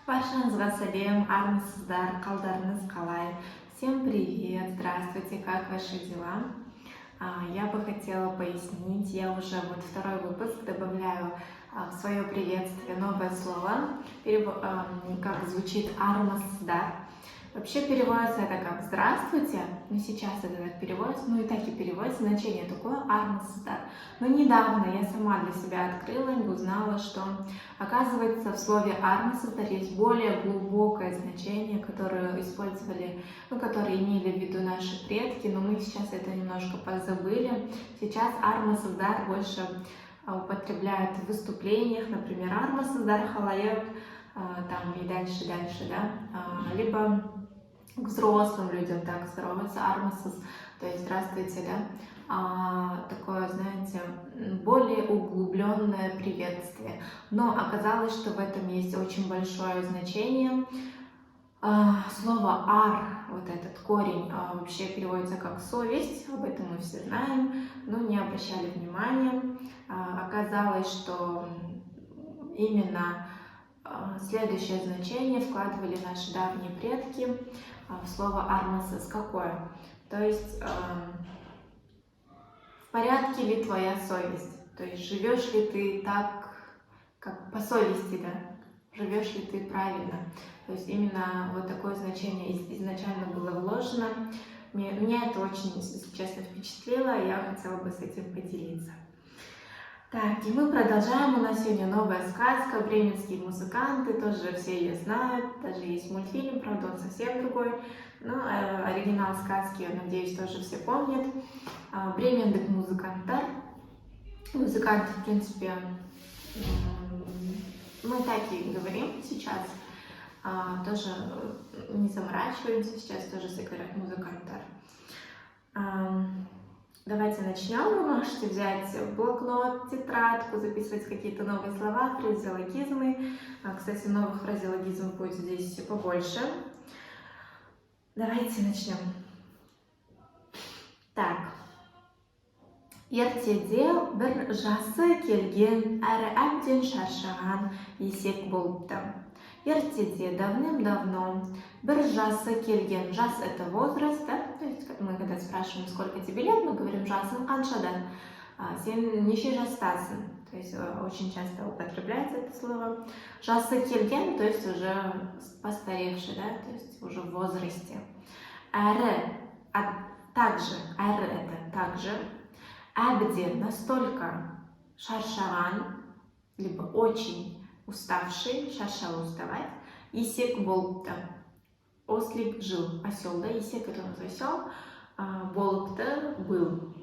Баршаңызға сәлем, армысыздар, қалдарыңыз қалай? Всем привет, здравствуйте, как ваши дела? Я бы хотела пояснить, я уже второй выпуск добавляю в свое приветствие новое слово, как звучит армысыздар. Вообще переводится это как «здравствуйте», но сейчас это так переводится, и так и переводится, значение такое «армысыздар». Но недавно я сама для себя открыла и узнала, что, оказывается, в слове «армысыздар» есть более глубокое значение, которое использовали, которое имели в виду наши предки, но мы сейчас это немножко позабыли. Сейчас «армысыздар» больше употребляют в выступлениях, например, «армысыздар халайык», там и дальше, да, либо к взрослым людям так здороваться, армысыз, то есть здравствуйте, да, такое, знаете, более углубленное приветствие. Но оказалось, что в этом есть очень большое значение. Слово ар, вот этот корень, вообще переводится как совесть, об этом мы все знаем, но не обращали внимания. Оказалось, что именно следующее значение вкладывали наши давние предки в слово армысыз. Какое? То есть в порядке ли твоя совесть? То есть живешь ли ты так, как по совести, да? Живешь ли ты правильно? То есть именно вот такое значение изначально было вложено. Меня это очень, если честно, впечатлило, и я хотела бы с этим поделиться. Так, и мы продолжаем. У нас сегодня новая сказка «Бременские музыканты». Тоже все ее знают. Даже есть мультфильм, правда, он совсем другой. Но оригинал сказки, я надеюсь, тоже все помнят. Бремендік музыканттар. Музыканты, в принципе, мы так и говорим сейчас. Тоже не заморачиваемся. Сейчас тоже все говорят музыканттар. Давайте начнем. Вы можете взять блокнот, тетрадку, записывать какие-то новые слова, фразеологизмы. Кстати, новых фразеологизмов будет здесь побольше. Давайте начнем. Так. Ертеде бір жасы келген, әрі әбден шаршаған есек болыпты. Ертеде, давным-давно, бір жасы келген. Жас — это возраст, да? То есть мы когда спрашиваем, сколько тебе лет, мы говорим жасың қаншадан, сен неше жастасың. То есть очень часто употребляется это слово. Жасы келген, то есть уже постаревший, да? То есть уже в возрасте. Әрі, также, әрі — это также. Әбден, настолько шаршаған, либо очень уставший, шаршал, уставать. Есек болыпты. Ослик жил, осел, да, есек — это у нас осел, болыпты — был.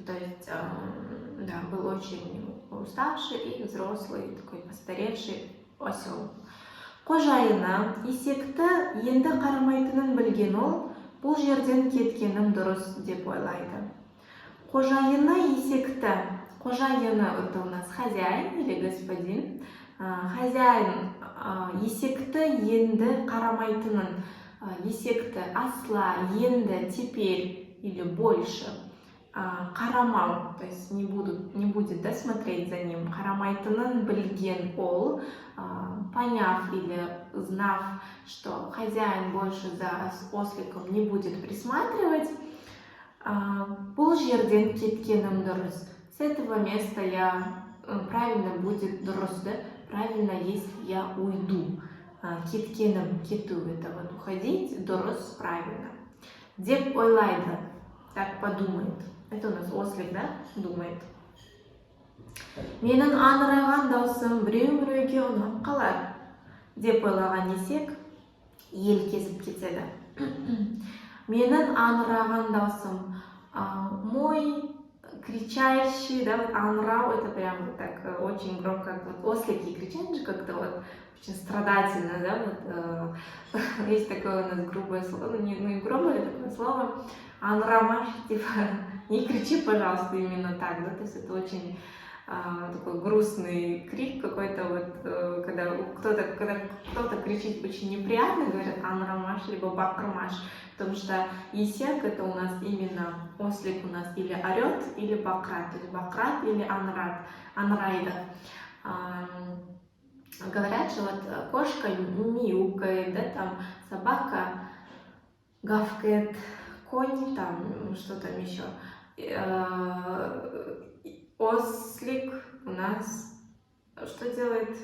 То есть, да, был очень уставший и взрослый, такой постаревший осел. Қожайыны есекті енді қарамайтынын білген ол, бұл жерден кеткенім дұрыс деп ойлайды. Қожайыны есекті, қожайыны — это у нас хозяин или господин. Хозяин есекті енді қарамайтынын, есекті асла, енді, теперь или больше қарамау, то есть не будет, да, смотреть за ним. Қарамайтынын білген ол, поняв или знав, что хозяин больше за осликом не будет присматривать, бұл жерден кеткенім дұрыс. С этого места я правильно будет дұрыс, да? Правильно, если я уйду. Кеткенім, кету — это вот уходить, дұрыс — правильно. Деп ойлайды, так подумает. Это у нас ослик, да? Думает. Менің аңыраған даусым біреу-біреуге ұнап қалар. Деп ойлаған есек ел кезіп кетеді. Менің аңыраған даусым. Мой кричащий, да, вот аңырау — это прям вот так очень громко, как вот ослики кричат же как-то вот очень страдательно, да, вот есть такое у нас грубое слово, ну не грубое такое слово, аңырамаш, типа не кричи, пожалуйста, именно так, да, то есть это очень такой грустный крик какой-то, вот когда кто-то кричит очень неприятно, говорят аңырамаш либо бакырмаш. Потому что есек — это у нас именно ослик у нас или орет, или бакрат, то есть бакрат или анрайда. говорят, что вот кошка мяукает, да, там собака гавкает, конь там, что там еще. Ослик у нас что делает?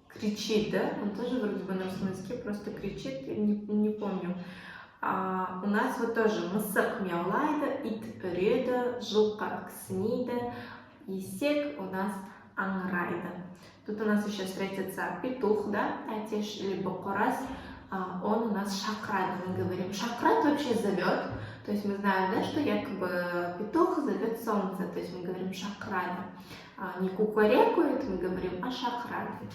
Кричит, да? Он тоже вроде бы на русском языке просто кричит, я не помню. У нас вот тоже мысық мяулайды, ит үреді, жылқы кісінейді, есек у нас аңырайды. Тут у нас еще встретится петух, да, әтеш, либо қораз, он у нас шақырады, мы говорим. Шақырат вообще зовет, то есть мы знаем, да, что якобы петух зовет солнце, то есть мы говорим шақырады. Не кукарекует, мы говорим, а шақырады.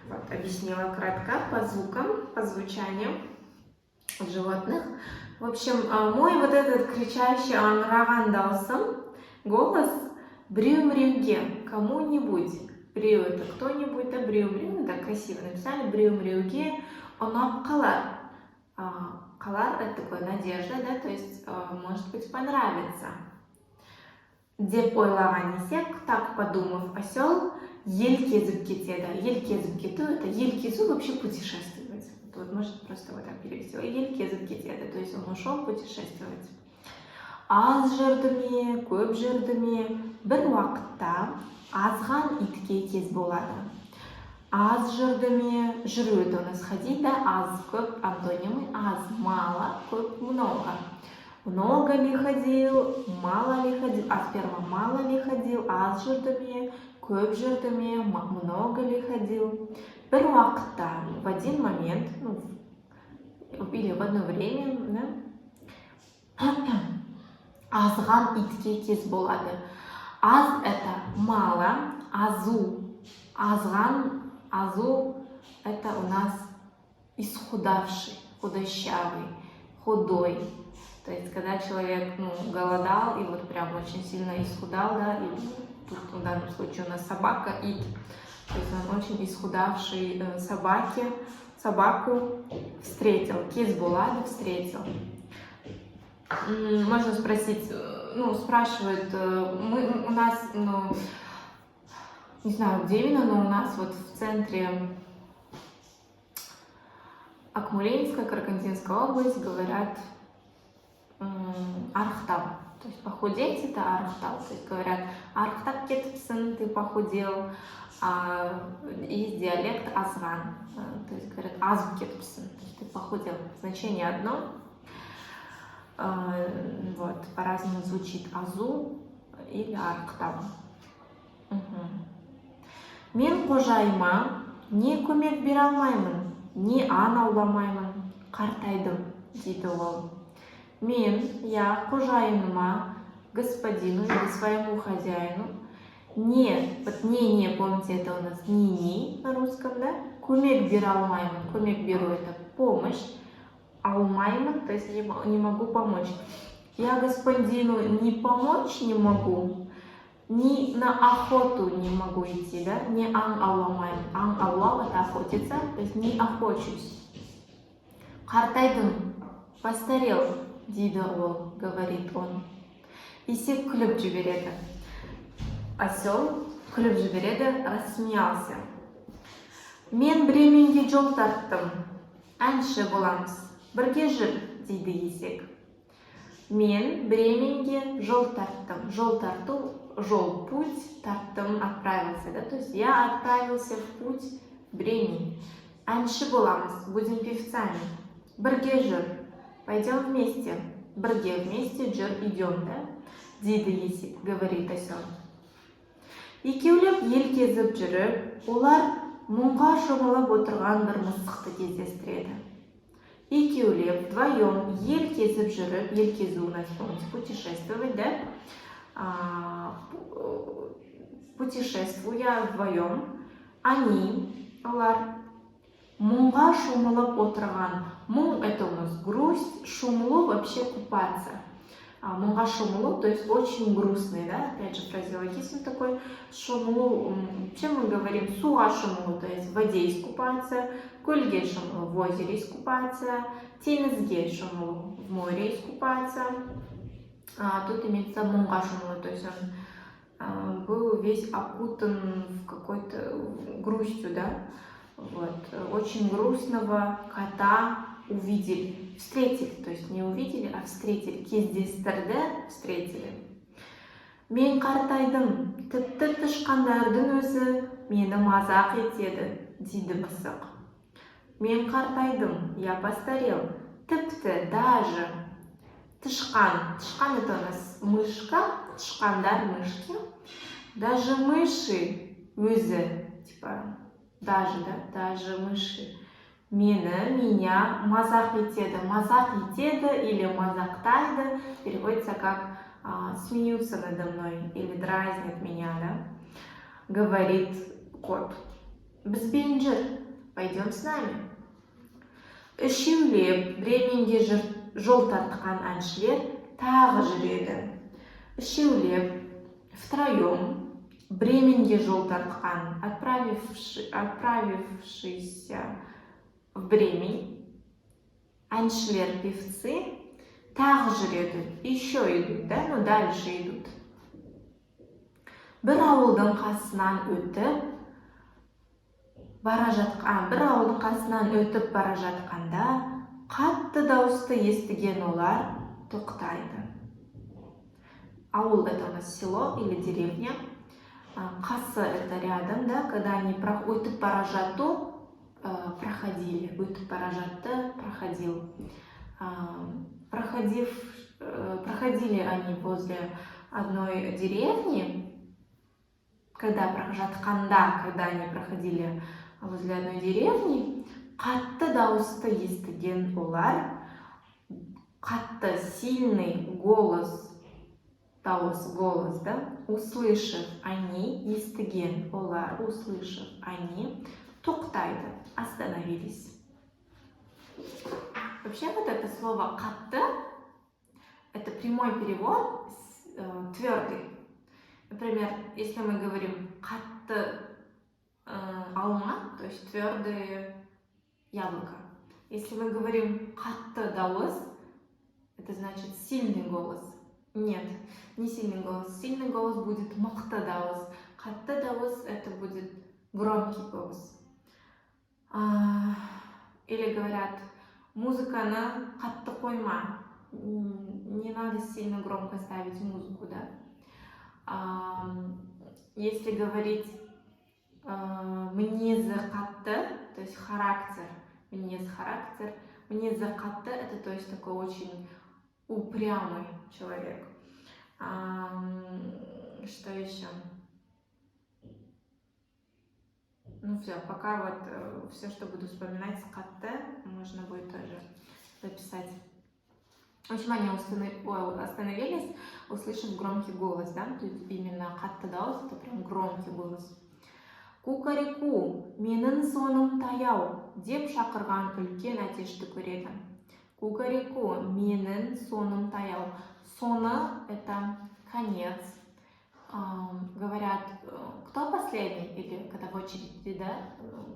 Вот, объяснила кратко по звукам, по звучанию животных. В общем, мой вот этот кричащий аңыраған даусым, голос біреу-міреуге, кому-нибудь. Біреу это кто-нибудь, да, біреу-міреу, так красиво написали, біреу-міреуге, ұнап қалар. Қалар это такое надежда, да, то есть, может быть, понравится. Деп ойлаған есек, так подумав осел, ел кезіп кетеді. Ел кезіп кету, это ел кезу вообще путешествовать. Вот можно просто вот так перевести. Ел кезіп кетеді, то есть он ушел путешествовать. Аз жүрді ме, көп жүрді ме, бір уақытта азған итке кез болады. Аз жүрді ме, жүру это у нас ходить, да, аз, көп, антонимы, аз, мало, көп, много. Много ли ходил, мало ли ходил, первого мало ли ходил, аз жүрді ме, көп жүрді ме, много ли ходил. Бір уақытта, в один момент, ну, или в одно время, да, азған итке кез болады. Аз это мало, азу, азған, азу это у нас исхудавший, худощавый, худой. То есть, когда человек, ну, голодал и вот прям очень сильно исхудал, да, и тут в данном случае у нас собака ит, то есть он очень исхудавший собаку встретил, кез болады встретил. Можно спросить, ну, спрашивают, у нас, ну, не знаю, где именно, но у нас вот в центре Акмолинская, Карагандинская область говорят архтал. То есть похудеть это архтал. То есть говорят архтап кетіпсін, ты похудел. Есть диалект азган. То есть говорят азу кетіпсін, ты похудел. Значение одно. Вот, по-разному звучит азу или архтал. Мен қожайыма не көмек бере алмаймын, не аң ауламаймын, қартайдым, дейді ол. Мен, я, қожайыныма, господину или своему хозяину, вот не, помните, это у нас не на русском, да? Көмек бере алмаймын, көмек беру это помощь, алмаймын, то есть не могу помочь. Я господину не помочь не могу, ни на охоту не могу идти, да? Не аң ауламаймын. Аң аулау это охотиться, то есть не охочусь. Қартайдым, постарел, дейді ол, говорит он. Есек күліп жібереді. Осел күліп жібереді, рассмеялся. Мен біреуменге жол тарттым, әнші боламыз, бірге жүр, дейді есек. Мен біреуменге жол тарттым. Жол тарту, жол, путь, тарттым, отправился, да? То есть я отправился в путь бремень. Әнші боламыз, будем певцами. Бірге жүр, пойдем вместе. Бірге вместе жүр, идем, да? Дейді есек, говорит осел. Екеулеп ел кезіп жүріп, олар мұңға шомылып отырған бір мысықты кездестіреді. Екеулеп, вдвоем, ел кезіп жүріп, ел кезу у нас, помните, путешествовать, да? Путешествуя вдвоем, они, олар, мұңға шомылып отырған. Мұң это у нас грусть, шомылу вообще купаться. Мұңға шомылу, то есть очень грустный, да? Опять же фразеологизм такой. Шомылу, чем мы говорим? Суға шомылу, то есть в воде искупаться. Көлге шомылу, в озере искупаться. Теңізге шомылу, в море искупаться. Тут имеется мұңға шомылу, то есть он был весь окутан в какой-то, грустью, да? Вот, очень грустного кота увидели, встретили, то есть не увидели, а встретили. Кездестірді, встретили. Мен қартайдым, тіпті тышқандардың өзі мені мазақ етеді, дейді мысық. Мен қартайдым, я постарел, тіпті, даже. Тышқан, тышқан это у нас мышка, тышқандар, мышки. Даже мыши өзі, типа, даже, да, даже мыши. Меня мазақ етеді или мазақтайды, переводится как смеются надо мной или дразнит меня, да? Говорит кот. Бізбен жүр, пойдем с нами. Үшеулеп, бременге жол тартқан әншілер тағы жүреді. Үшеулеп, втроем, бременге жол тартқан, отправившийся в Бремень, әншілер, певцы, тағы жүреді, еще идут, да, но дальше идут. Бір ауылдың қасынан өтіп бара жатқанда, қатты дауысты естіген олар тоқтайды. Аул это у нас село или деревня. Қасы это рядом, да, когда они өтіп бара жату, проходили, өтіп бара жатты, проходил. Проходили они возле одной деревни, когда они проходили возле одной деревни, қатты дауысты естіген олар, қатты, сильный голос, голос, да, услышав они, естіген олар, услышав они, тоқтайды, остановились. Вообще вот это слово «қатты» – это прямой перевод, твердый. Например, если мы говорим «қатты алма», то есть твердое яблоко. Если мы говорим «қатты дауыс», это значит сильный голос. Нет, не сильный голос. Сильный голос будет мықты дауыс. Қатты дауыс – это будет громкий голос. Или говорят «музыканы қатты қойма». Не надо сильно громко ставить музыку, да? Если говорить «мінезі қатты», то есть характер, характер. Мінезі қатты – это то есть такой очень упрямый человек. Что еще? Ну все, пока вот все, что буду вспоминать с қатты, можно будет тоже записать. В общем, они остановились, услышав громкий голос, да? Тут именно қатты дауыс, это прям громкий голос. Кукареку, менің соным таяу, деп шақырған үлкен әтешті көреді. Кукареку, менің соным таяу. Соны – это конец. Говорят, кто последний, или когда в очереди, да,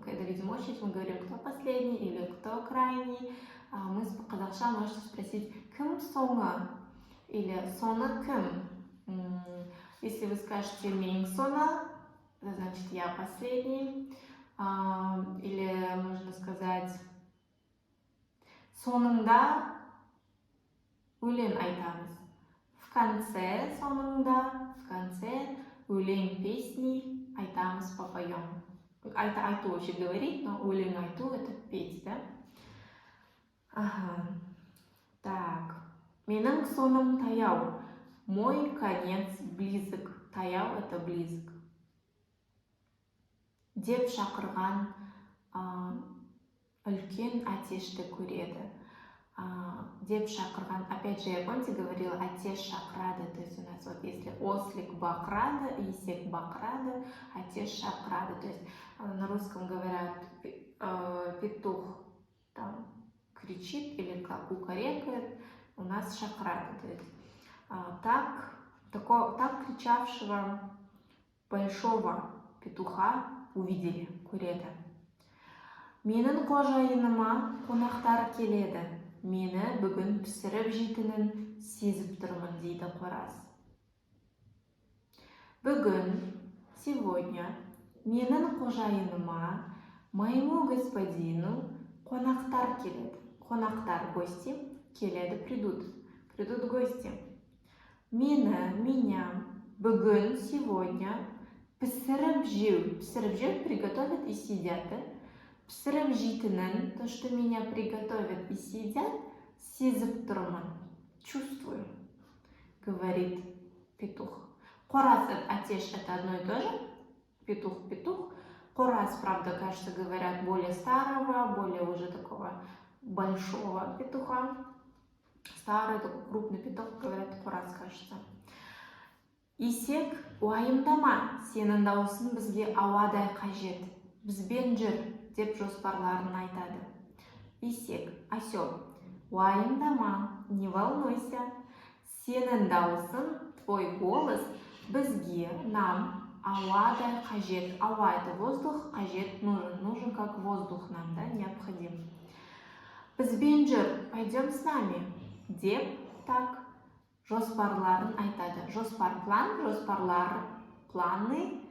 когда видим очередь, мы говорим, кто последний или кто крайний. Мы с қазақша можете спросить «кім соңы?» или «соны кім?». Если вы скажете «мен соны», это значит «я последний». Или можно сказать «соңында өлең айтамыз». В конце соңында, в конце өлең песни айтамыз, попоем. Айту вообще говорить, но өлең айту это петь, да? Ага. Так. Менің соным таяу. Мой конец близок. Таяу это близок. Деп шақырған үлкен әтешті көреді. Деп шақырған, опять же, я помните, говорила, отец шақырады, то есть у нас вот если ослик бақырады, есек бақырады, отец шақырады, то есть на русском говорят петух там кричит или как кукарекает, у нас шақырады, то есть так кричавшего большого петуха увидели, көреді. Менің қожайыныма қонақтар келеді. Мені бүгін пісіріп жейтінін сезіп тұрмын, дейді қораз. Бүгін, сегодня, Менің қожайыныма, моему господину қонақтар келеді. Қонақтар, гости, келеді, придут гости. Меня, бүгін, сегодня, пісіріп жеу, приготовят и сидят. Пісіріп жейтінін, то, что меня приготовят и сидят, сезіп тұрмын, чувствую, говорит петух. Қораз, отец, это одно и то же. Петух. Қораз, правда, кажется, говорят более старого, более уже такого большого петуха. Старый, такой крупный петух, говорят, қораз, кажется. Исек, уайымдама, сенің дауысың бізге ауадай қажет. Бізбен жүр, деп жоспарларын айтады. Исек, осел, уайымдама, не волнуйся. Сенің дауысың, твой голос, бізге, нам, ауадай қажет. Ауа – это воздух, қажет, нужен как воздух нам, да, необходим. Бізбен жүр, пойдем с нами, деп, так, жоспарларын айтады. Жоспар, план, жоспарлар, планы,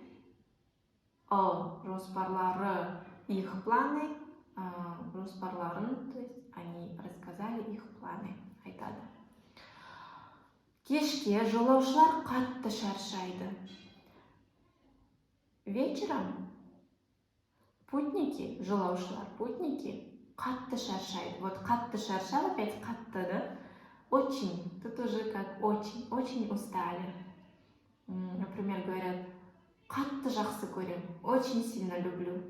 жоспарлары, их планы, жоспарларын, то есть они рассказали их планы, айтады. Кешке жолаушылар қатты шаршайды. Вечером жолаушылар, путники, қатты шаршайды. Вот қатты шаршал, опять қатты, да? Очень, тут уже как очень устали. Например, говорят, қатты жақсы көрем, очень сильно люблю.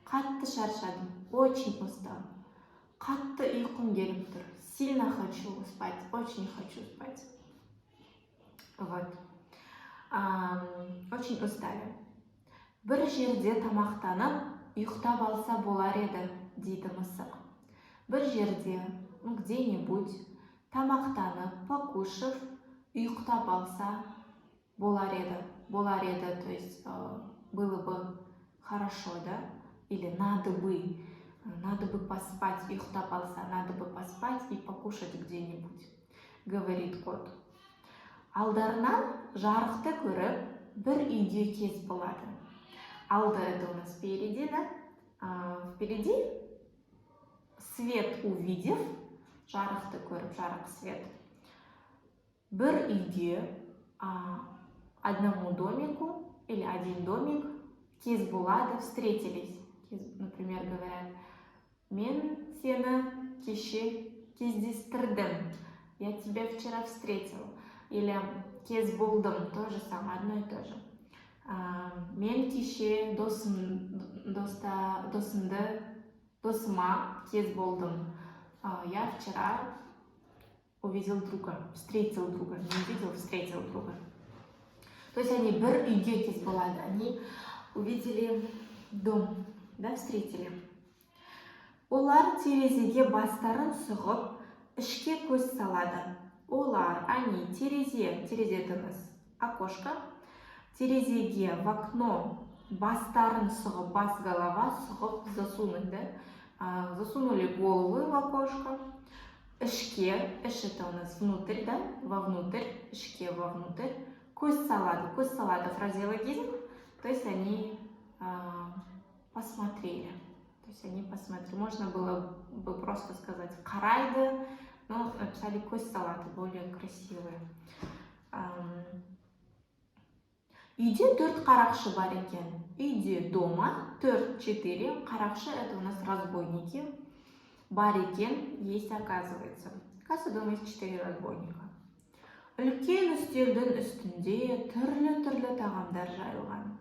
Қатты шаршадым, очень устал. Қатты ұйқым келіп тұр, сильно хочу спать, очень хочу спать. Вот. Очень устали. Бір жерде тамақтанып, ұйықтап алса болар еді, дейді мысық. Бір жерде, где-нибудь, тамақтанып, покушав, ұйықтап алса болар еді. Болар еді, то есть было бы хорошо, да? Или надо бы поспать, ұйықтап алса, надо бы поспать и покушать где-нибудь, говорит кот. Алдарынан жарықты көріп, бір үйде кез болады. Алды – это у нас впереди, да? Впереди свет увидев, жарықты көріп, жарық свет. Бір үйде, одному домику или один домик кез болады, встретились. Например, говорят, мен сені кеше кездестірдім, я тебя вчера встретил. Или кез болдым, то же самое, одно и то же. Мен кеше досыма кез болдым. Я вчера увидел друга, встретил друга, не увидел, встретил друга. То есть они бір үйде кез болады, они увидели дом, да, встретили. Олар терезеге бастарын сұғып, ішке көз салады. Олар, они, терезе это у нас окошко, терезеге, в окно, бастарын сұғып, бас голова, сұғып, засунуть, да? Засунули голову в окошко, ішке, это у нас внутрь, да? Вовнутрь, ішке, вовнутрь, көз салады, фразеологизм, то есть они посмотрели. То есть они посмотрели. Можно было бы просто сказать қарайды, но написали көз салады, более красивые. Үйде 4 қарақшы бар екен. Үйде дома 4, қарақшы это у нас разбойники. Бар екен, есть оказывается. Оказывается, дома есть 4 разбойника. Үлкен үстелдің үстінде түрлі тағамдар жайылған.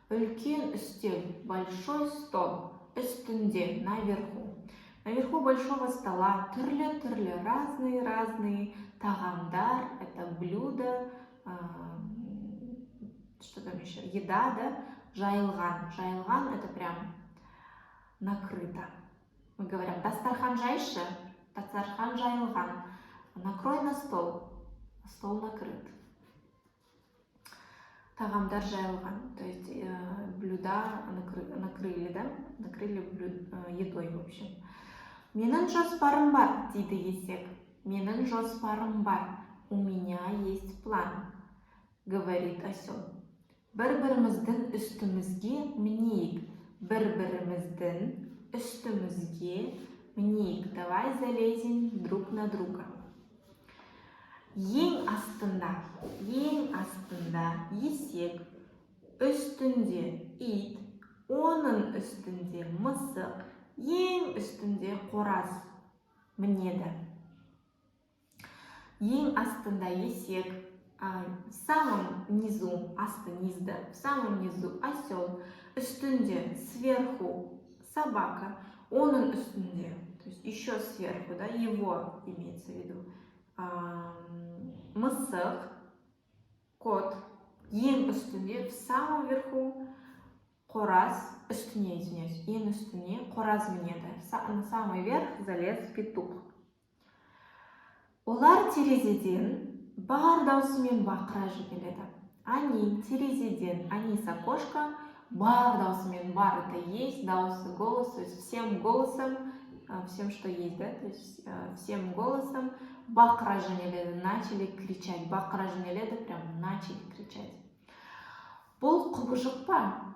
Үлкен үстел, большой стол, үстінде, наверху. Наверху большого стола түрлі, разные тағамдар, это блюдо, что там еще, еда, да, жайылған. Жайылған это прям накрыто. Мы говорим, дастархан жайшы, дастархан жайылған. Накрой на стол, стол накрыт. Тағамдар жайылған, то есть блюда накрыли, да? Накрыли едой, в общем. Менің жоспарым бар, дейді есек. Менің жоспарым бар, у меня есть план, говорит осел. Bir-birimizдің üstümізге мінейік. Bir-birimizдің üstümізге мінейік. Давай залезем друг на друга. Ең астында есек, үстінде ит, оның үстінде мысық, ең үстінде қораз мінеді. Ең астында есек, в самом низу, асты низда, в самом низу осел, үстінде сверху собака, оның үстінде, то есть еще сверху, да, его имеется в виду, мысық, кот, ең үстінде, в самом верху қораз, үстіне, извиняюсь, ең үстіне қораз мінеді. На самый верх залез петух. Олар терезеден бар даусымен бақыра жөнеледі. Они терезеден, они с окошка, бар даусымен, бар это есть, даус голос, то есть всем голосом, всем, что есть, да, то есть всем голосом бақыра жөнеледі, начали кричать. Бақыра жөнеледі, прям начали кричать. Бұл құбыжық па?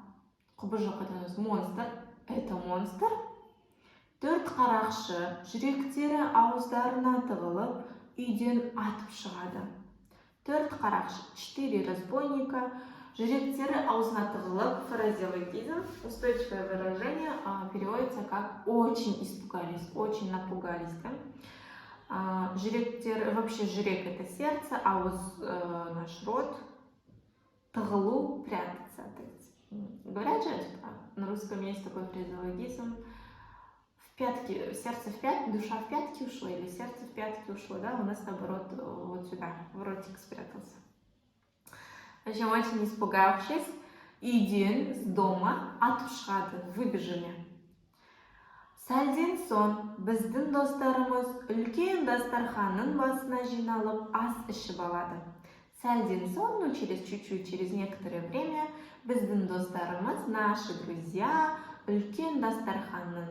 Құбыжық это монстр, это монстр. 4 қарақшы жүректері ауыздарына тығылып, үйден атып шығады. 4 қарақшы, 4 разбойника, жүректері аузына тығылып, фразеологизм, устойчивое выражение, переводится как очень испугались, очень напугались. Да? Жүректері, вообще жүрек это сердце, ауыз наш рот, тығылу, прятаться. Говорят же, на русском есть такой фразеологизм, в пятки, сердце в пятки, душа в пятки ушло, или сердце в пятки ушло, да, у нас наоборот вот сюда, в ротик спрятался. В общем, очень испугавшись, үйден, с дома атып шығады, выбежали. Сәлден соң біздің достарымыз үлкен дастарханның басына жиналып ас ішіп алады. Сәлден соң, ну через чуть-чуть, через некоторое время, біздің достарымыз, наши друзья, үлкен дастарханның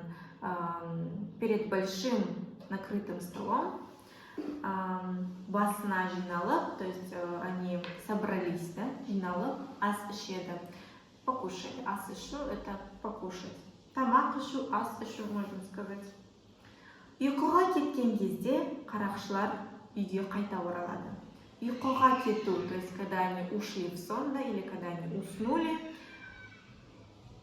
перед большим накрытым столом басына жиналып, то есть они собрались, да, жиналып, ас ішеді, покушать. Ас ішу – это покушать. Тамақ ішу, ас ішу, можно сказать. Ұйқыға кеткен кезде қарақшылар үйге қайта оралады. Ұйқыға кету, то есть когда они ушли в сон, да, или когда они уснули,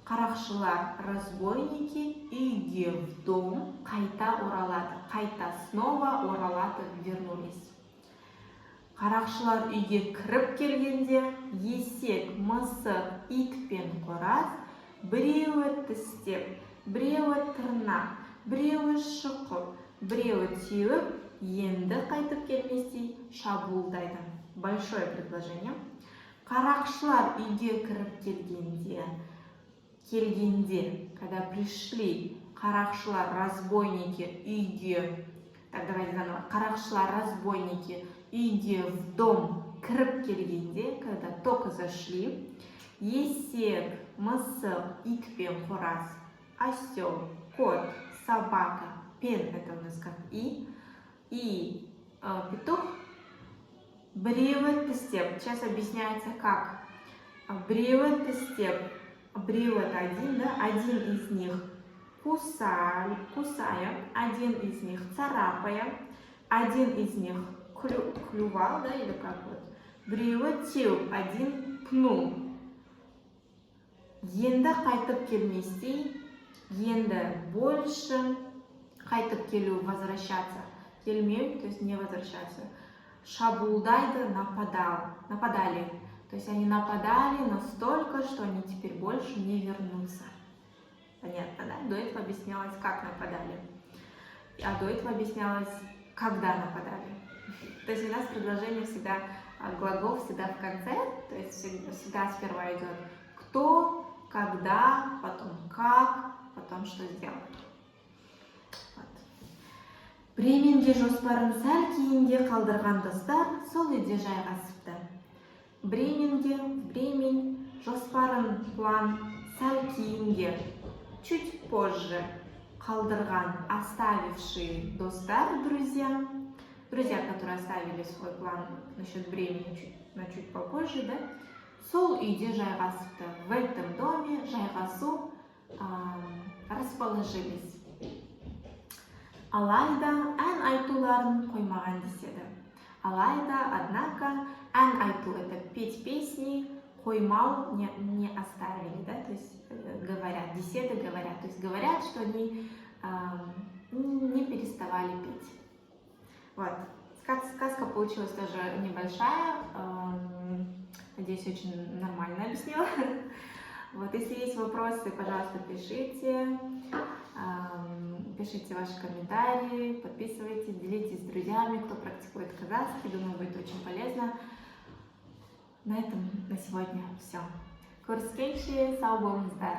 қарақшылар, разбойники, үйге в дом қайта оралады. Қайта снова оралады, вернулись. Қарақшылар үйге кіріп келгенде, есек, мысық, ит пен қораз, біреуі тістеп, біреуі тырнақ, біреуі шұқып, біреуі теуіп, енді қайтып келместей шабуылдайды. Большое предложение. Қарақшылар үйге кіріп келгенде, когда пришли қарақшылар, разбойники үйге, так давайте заново, қарақшылар, разбойники үйге в дом кіріп келгенде, когда только зашли, есек, мысық, ит пен қораз, осел, кот, собака, пен, это у нас как и петух, біреуі тістеп. Сейчас объясняется как. Біреуі тістеп. Біреуі это один, да? Один из них кусая, один из них царапая, один из них клювал, да, или как вот. Біреуі теуіп, один пнул. Енді қайтып келместей, енді больше қайтып келу, возвращаться. Келмеу, то есть не возвращаться. Шабуылдайды, нападали. То есть они нападали настолько, что они теперь больше не вернутся. Понятно, да? До этого объяснялось, как нападали. А до этого объяснялось, когда нападали. То есть у нас предложение всегда, глагол всегда в конце, то есть всегда сперва идет кто, когда, потом как, потом что сделать. Бременге жоспарын сәл кейінге қалдырған достар сол үйде жайғасыпты. Бремень, жоспарын, план сәл кейінге, чуть позже қалдырған, оставившие достар, друзья, которые оставили свой план насчет бремени на чуть попозже, да? Сол үйде жайғасыпты. В этом доме жайғасу расположились. Алайда ән айтуларын қоймаған деседі. Алайда, однако, ән айту – это петь песни, қоймау не оставили, да, то есть говорят, деседі говорят, то есть говорят, что они не переставали петь. Вот. Сказка получилась тоже небольшая, надеюсь, очень нормально объяснила. Вот, если есть вопросы, пожалуйста, пишите. Пишите ваши комментарии, подписывайтесь, делитесь с друзьями, кто практикует казахский. Думаю, будет очень полезно. На этом на сегодня все. Көріскенше, сау болыңыздар.